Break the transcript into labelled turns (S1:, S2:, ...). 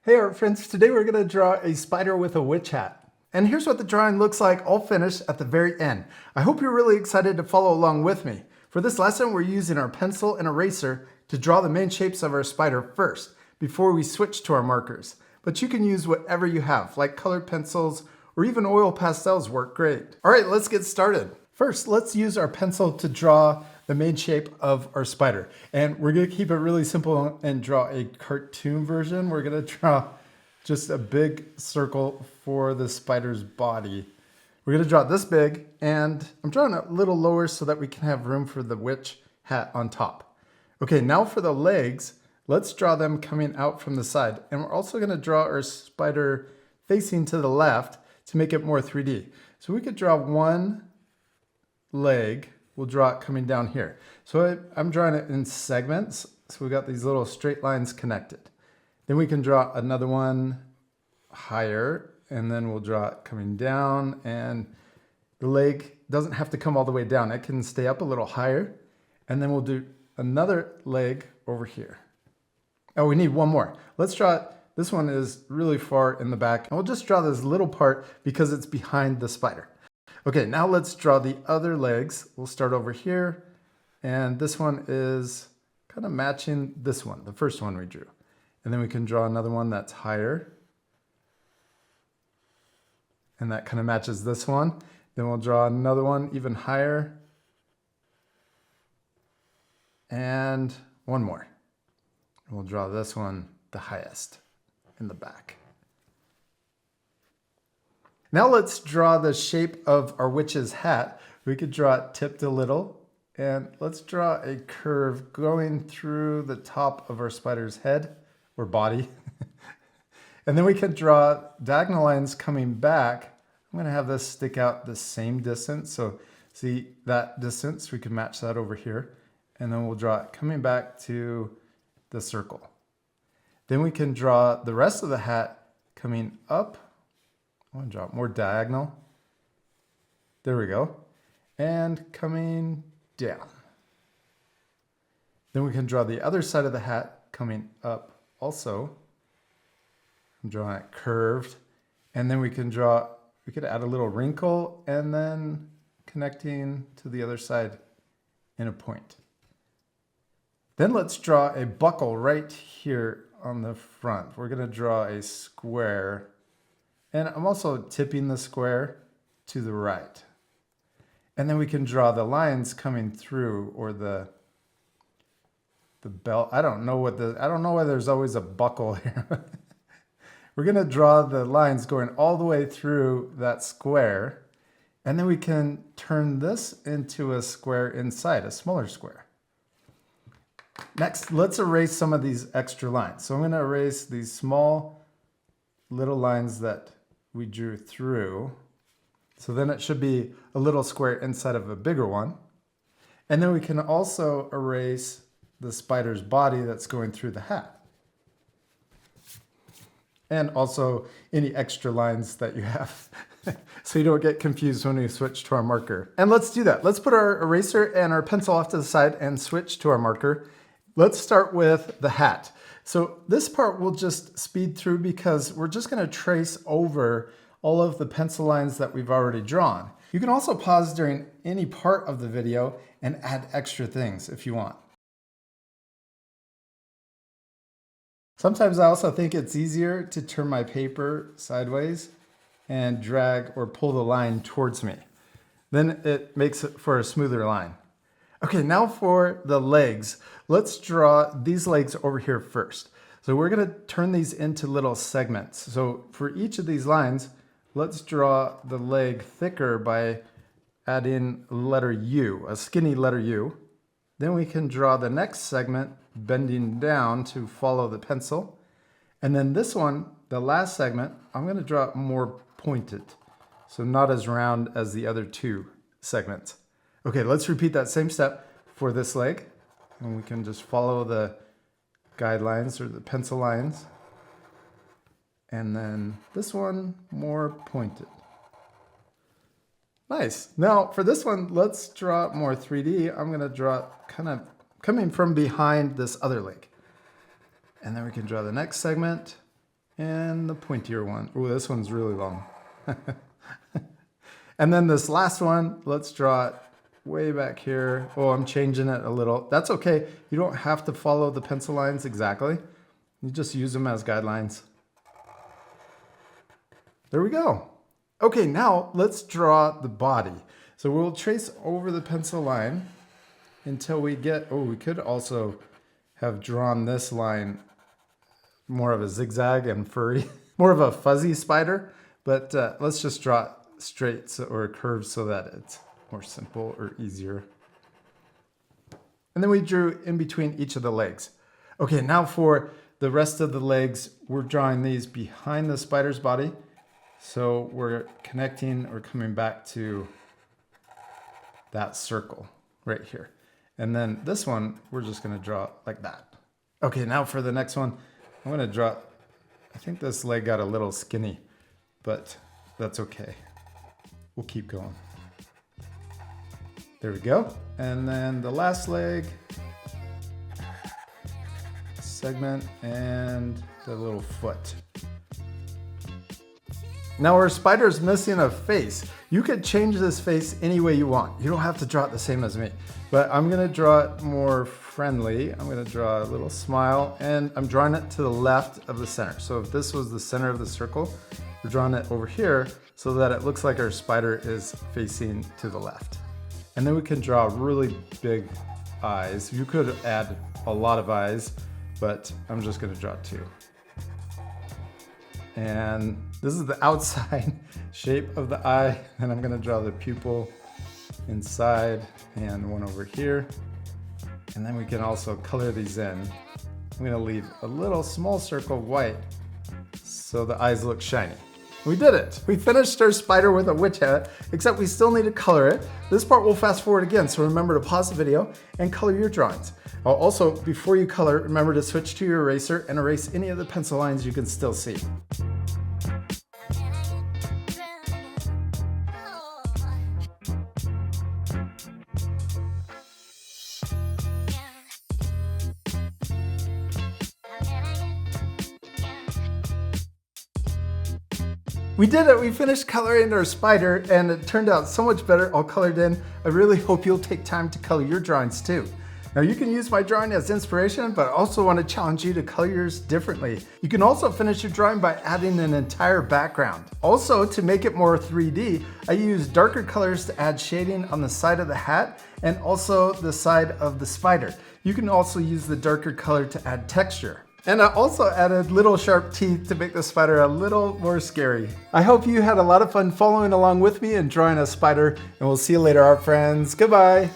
S1: Hey art friends, today we're going to draw a spider with a witch hat. And here's what the drawing looks like all finished at the very end. I hope you're really excited to follow along with me. For this lesson, we're using our pencil and eraser to draw the main shapes of our spider first, before we switch to our markers. But you can use whatever you have, like colored pencils or even oil pastels work great. All right, let's get started. First, let's use our pencil to draw the main shape of our spider. And we're gonna keep it really simple and draw a cartoon version. We're gonna draw just a big circle for the spider's body. We're gonna draw it this big, and I'm drawing it a little lower so that we can have room for the witch hat on top. Okay, now for the legs, let's draw them coming out from the side. And we're also gonna draw our spider facing to the left to make it more 3D. So we could draw one leg, we'll draw it coming down here. So I'm drawing it in segments. So we got these little straight lines connected. Then we can draw another one higher, and then we'll draw it coming down, and the leg doesn't have to come all the way down. It can stay up a little higher. And then we'll do another leg over here. Oh, we need one more. Let's draw it. This one is really far in the back. And we'll just draw this little part because it's behind the spider. Okay, now let's draw the other legs. We'll start over here. And this one is kind of matching this one, the first one we drew. And then we can draw another one that's higher. And that kind of matches this one. Then we'll draw another one even higher. And one more. And we'll draw this one the highest in the back. Now let's draw the shape of our witch's hat. We could draw it tipped a little, and let's draw a curve going through the top of our spider's head or body. And then we could draw diagonal lines coming back. I'm gonna have this stick out the same distance. So see that distance, we can match that over here. And then we'll draw it coming back to the circle. Then we can draw the rest of the hat coming up. I want to draw it more diagonal. There we go. And coming down. Then we can draw the other side of the hat coming up also. I'm drawing it curved. And then we could add a little wrinkle and then connecting to the other side in a point. Then let's draw a buckle right here on the front. We're going to draw a square. And I'm also tipping the square to the right. And then we can draw the lines coming through, or the belt. I don't know why there's always a buckle here. We're going to draw the lines going all the way through that square. And then we can turn this into a square inside, a smaller square. Next, let's erase some of these extra lines. So I'm going to erase these small little lines that we drew through. So then it should be a little square inside of a bigger one. And then we can also erase the spider's body that's going through the hat. And also any extra lines that you have. So you don't get confused when we switch to our marker. And let's do that. Let's put our eraser and our pencil off to the side and switch to our marker. Let's start with the hat. So this part we'll just speed through because we're just going to trace over all of the pencil lines that we've already drawn. You can also pause during any part of the video and add extra things if you want. Sometimes I also think it's easier to turn my paper sideways and drag or pull the line towards me. Then it makes it for a smoother line. Okay, now for the legs. Let's draw these legs over here first. So we're going to turn these into little segments. So for each of these lines, let's draw the leg thicker by adding letter U, a skinny letter U. Then we can draw the next segment bending down to follow the pencil. And then this one, the last segment, I'm going to draw it more pointed. So not as round as the other two segments. Okay, let's repeat that same step for this leg. And we can just follow the guidelines or the pencil lines. And then this one more pointed. Nice. Now for this one, let's draw it more 3D. I'm going to draw it kind of coming from behind this other leg. And then we can draw the next segment And the pointier one. Oh, this one's really long. And then this last one, let's draw it way back here. Oh, I'm changing it a little. That's okay. You don't have to follow the pencil lines exactly. You just use them as guidelines. There we go. Okay, now let's draw the body. So we'll trace over the pencil line until we get, oh, we could also have drawn this line more of a zigzag and furry, more of a fuzzy spider, but let's just draw it straight or curved so that it's more simple or easier. And then we drew in between each of the legs. Okay, now for the rest of the legs, we're drawing these behind the spider's body. So we're connecting or coming back to that circle right here. And then this one, we're just gonna draw like that. Okay, now for the next one, I'm gonna draw, I think this leg got a little skinny, but that's okay. We'll keep going. There we go. And then the last leg, segment, and the little foot. Now our spider's missing a face. You could change this face any way you want. You don't have to draw it the same as me, but I'm gonna draw it more friendly. I'm gonna draw a little smile, and I'm drawing it to the left of the center. So if this was the center of the circle, we're drawing it over here so that it looks like our spider is facing to the left. And then we can draw really big eyes. You could add a lot of eyes, but I'm just gonna draw 2. And this is the outside shape of the eye. And I'm gonna draw the pupil inside and one over here. And then we can also color these in. I'm gonna leave a little small circle of white so the eyes look shiny. We did it. We finished our spider with a witch hat, except we still need to color it. This part we'll fast forward again, so remember to pause the video and color your drawings. Also, before you color, remember to switch to your eraser and erase any of the pencil lines you can still see. We did it, we finished coloring our spider and it turned out so much better all colored in. I really hope you'll take time to color your drawings too. Now you can use my drawing as inspiration, but I also want to challenge you to color yours differently. You can also finish your drawing by adding an entire background. Also, to make it more 3D, I use darker colors to add shading on the side of the hat and also the side of the spider. You can also use the darker color to add texture. And I also added little sharp teeth to make the spider a little more scary. I hope you had a lot of fun following along with me and drawing a spider, and we'll see you later, art friends. Goodbye.